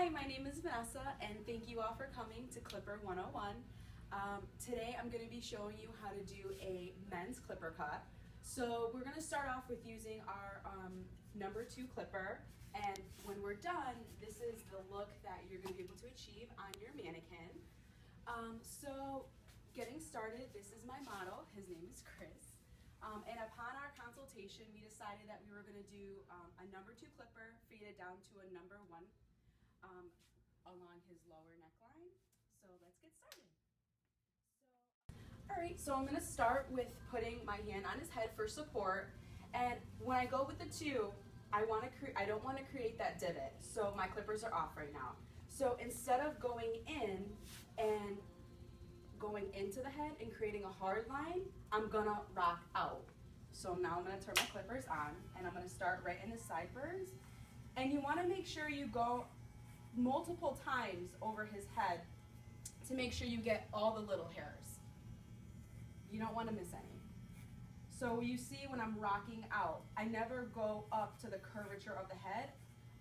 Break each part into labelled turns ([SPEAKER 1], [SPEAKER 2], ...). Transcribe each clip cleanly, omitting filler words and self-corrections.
[SPEAKER 1] Hi, my name is Vanessa, and thank you all for coming to Clipper 101. Today I'm going to be showing you how to do a men's clipper cut. So we're going to start off with using our number 2 clipper, and when we're done, this is the look that you're going to be able to achieve on your mannequin. So getting started, this is my model. His name is Chris. And upon our consultation, we decided that we were going to do a number 2 clipper faded down to a number 1 along his lower neckline. So let's get started. Alright, so I'm going to start with putting my hand on his head for support, and when I go with the 2, I don't want to create that divot, so my clippers are off right now. So instead of going in and going into the head and creating a hard line, I'm going to rock out. So now I'm going to turn my clippers on, and I'm going to start right in the sideburns, and you want to make sure you go multiple times over his head to make sure you get all the little hairs. You don't want to miss any. So you see when I'm rocking out, I never go up to the curvature of the head.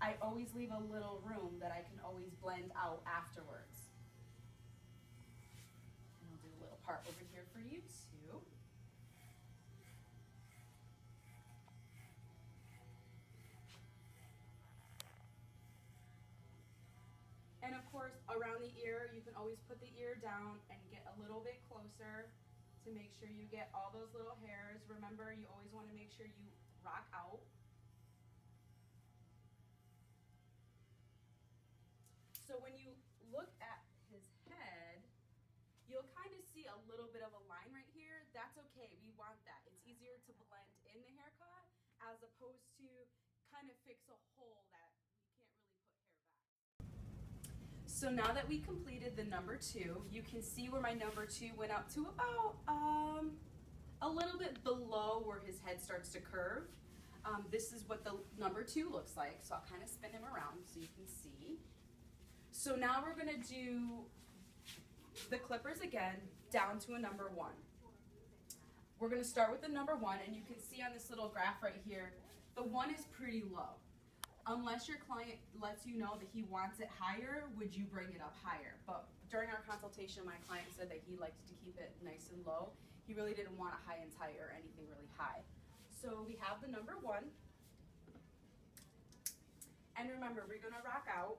[SPEAKER 1] I always leave a little room that I can always blend out afterwards. And I'll do a little part over here for you too. And of course, around the ear, you can always put the ear down and get a little bit closer to make sure you get all those little hairs. Remember, you always want to make sure you rock out. So when you look at his head, you'll kind of see a little bit of a line right here. That's okay, we want that. It's easier to blend in the haircut as opposed to kind of fix a hole that we can't really put hair back. So now that we completed the number 2, you can see where my number 2 went up to about a little bit below where his head starts to curve. This is what the number 2 looks like, so I'll kind of spin him around so you can see. So now we're going to do the clippers again down to a number 1. We're going to start with the number 1, and you can see on this little graph right here, the 1 is pretty low. Unless your client lets you know that he wants it higher, would you bring it up higher? But during our consultation, my client said that he liked to keep it nice and low. He really didn't want a high and tight or anything really high. So we have the number 1. And remember, we're going to rock out.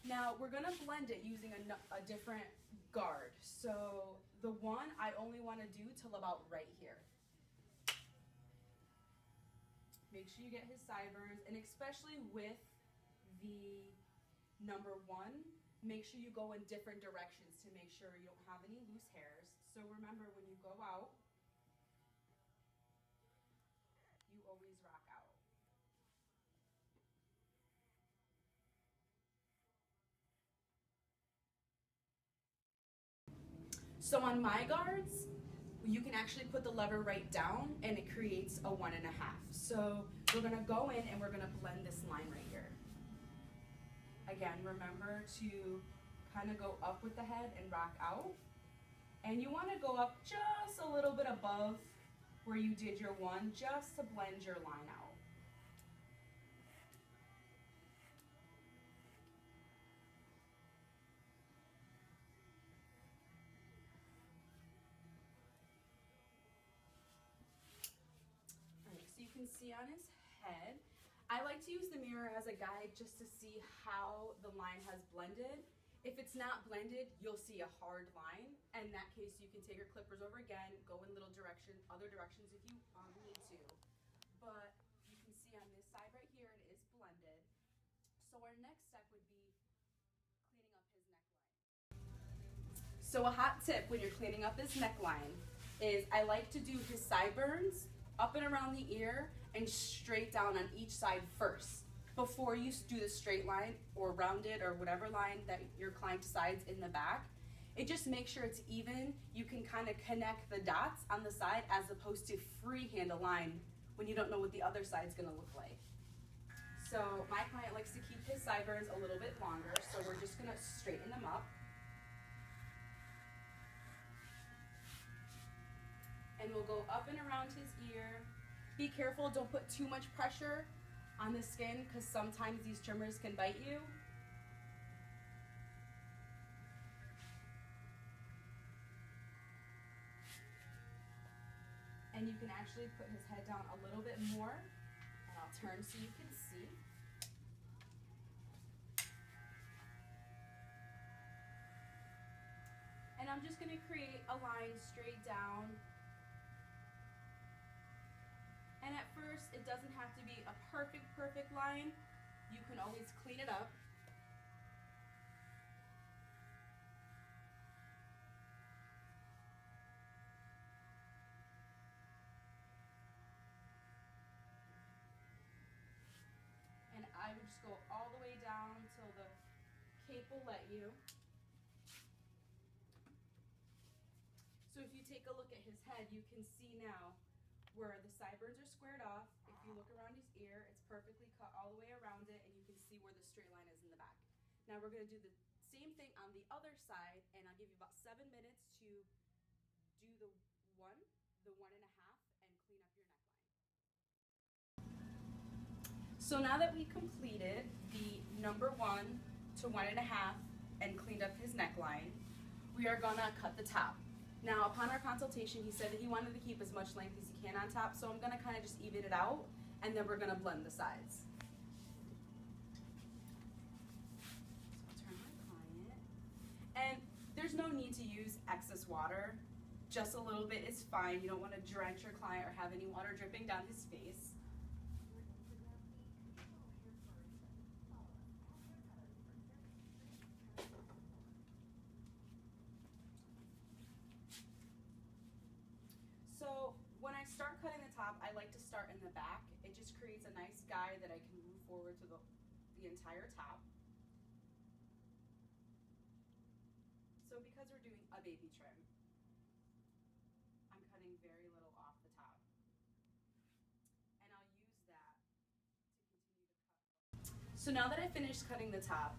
[SPEAKER 1] Now we're going to blend it using a different guard. So the 1 I only want to do till about right here. Make sure you get his sideburns, and especially with the number 1, make sure you go in different directions to make sure you don't have any loose hairs. So remember, when you go out, you always rock out. So on my guards, you can actually put the lever right down and it creates a 1.5. So we're going to go in and we're going to blend this line right here. Again, remember to kind of go up with the head and rock out. And you want to go up just a little bit above where you did your 1, just to blend your line out. So you can see on his head, I like to use the mirror as a guide just to see how the line has blended. If it's not blended, you'll see a hard line. In that case, you can take your clippers over again, go in other directions if you need to. But you can see on this side right here, it is blended. So our next step would be cleaning up his neckline. So a hot tip when you're cleaning up his neckline is I like to do his sideburns up and around the ear and straight down on each side first before you do the straight line or rounded or whatever line that your client decides in the back. It just makes sure it's even. You can kind of connect the dots on the side as opposed to freehand a line when you don't know what the other side's going to look like. So my client likes to keep his sideburns a little bit longer, so we're just going to straighten them up. And we'll go up and around his ear. Be careful, don't put too much pressure on the skin because sometimes these trimmers can bite you. and you can actually put his head down a little bit more, and I'll turn so you can see. And I'm just going to create a line straight down. And at first, it doesn't have to be a perfect line. You can always clean it up. And I would just go all the way down until the cape will let you. So if you take a look at his head, you can see now where the sideburns are squared off. If you look around his ear, it's perfectly cut all the way around it, and you can see where the straight line is in the back. Now we're going to do the same thing on the other side, and I'll give you about 7 minutes to do the 1.5, and clean up your neckline. So now that we completed the number 1 to 1.5 and cleaned up his neckline, we are gonna cut the top. Now, upon our consultation, he said that he wanted to keep as much length as he can on top, so I'm gonna kind of just even it out, and then we're gonna blend the sides. So I'll turn my client, and there's no need to use excess water. Just a little bit is fine. You don't want to drench your client or have any water dripping down his face. So when I start cutting the top, I like to start in the back. It just creates a nice guide that I can move forward to the entire top. So because we're doing a baby trim, I'm cutting very little off the top. And I'll use that to continue to cut. So now that I finished cutting the top,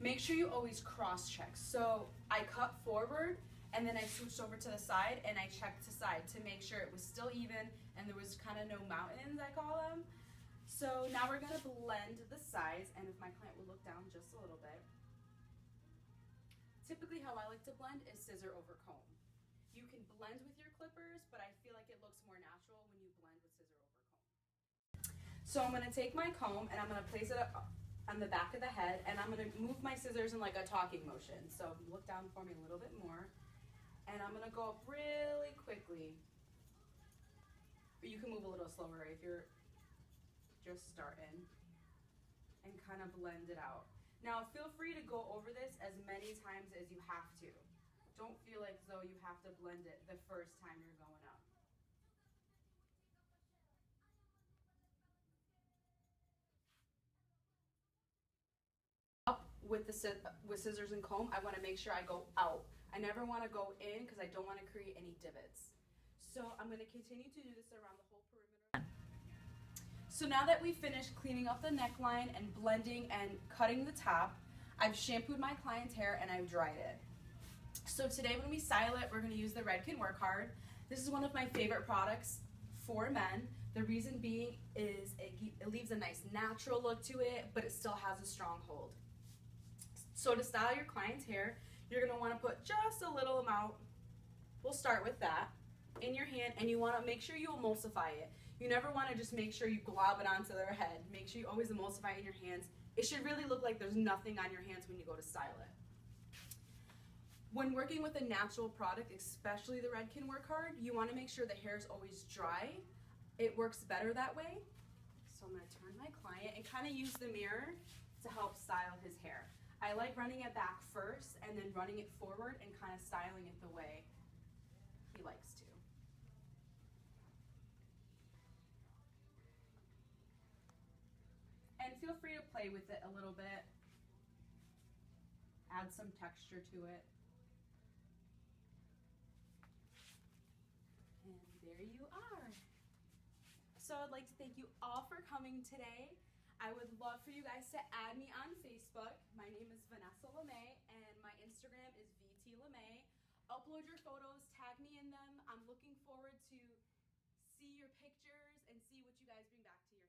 [SPEAKER 1] make sure you always cross check. So I cut forward, and then I switched over to the side, and I checked to side to make sure it was still even and there was kind of no mountains, I call them. So now we're gonna blend the sides, and if my client would look down just a little bit. Typically how I like to blend is scissor over comb. You can blend with your clippers, but I feel like it looks more natural when you blend with scissor over comb. So I'm gonna take my comb and I'm gonna place it up on the back of the head, and I'm gonna move my scissors in like a talking motion. So look down for me a little bit more. And I'm gonna go up really quickly. But you can move a little slower if you're just starting, and kind of blend it out. Now feel free to go over this as many times as you have to. Don't feel like as though you have to blend it the first time you're going up. Up with scissors and comb, I want to make sure I go out. I never want to go in because I don't want to create any divots. So I'm going to continue to do this around the whole perimeter. So now that we finished cleaning up the neckline and blending and cutting the top, I've shampooed my client's hair and I've dried it. So today when we style it, we're going to use the Redken Work Hard. This is one of my favorite products for men. The reason being is it leaves a nice natural look to it, but it still has a strong hold. So to style your client's hair, you're going to want to put just a little amount, we'll start with that, in your hand, and you want to make sure you emulsify it. You never want to just make sure you glob it onto their head. Make sure you always emulsify it in your hands. It should really look like there's nothing on your hands when you go to style it. When working with a natural product, especially the Redken Work Hard, you want to make sure the hair is always dry. It works better that way. So I'm going to turn my client and kind of use the mirror to help style his hair. I like running it back first and then running it forward and kind of styling it the way he likes to. And feel free to play with it a little bit. Add some texture to it. And there you are. So I'd like to thank you all for coming today. I would love for you guys to add me on Facebook. My name is Vanessa Lemay, and my Instagram is VTLemay. Upload your photos, tag me in them. I'm looking forward to see your pictures and see what you guys bring back to your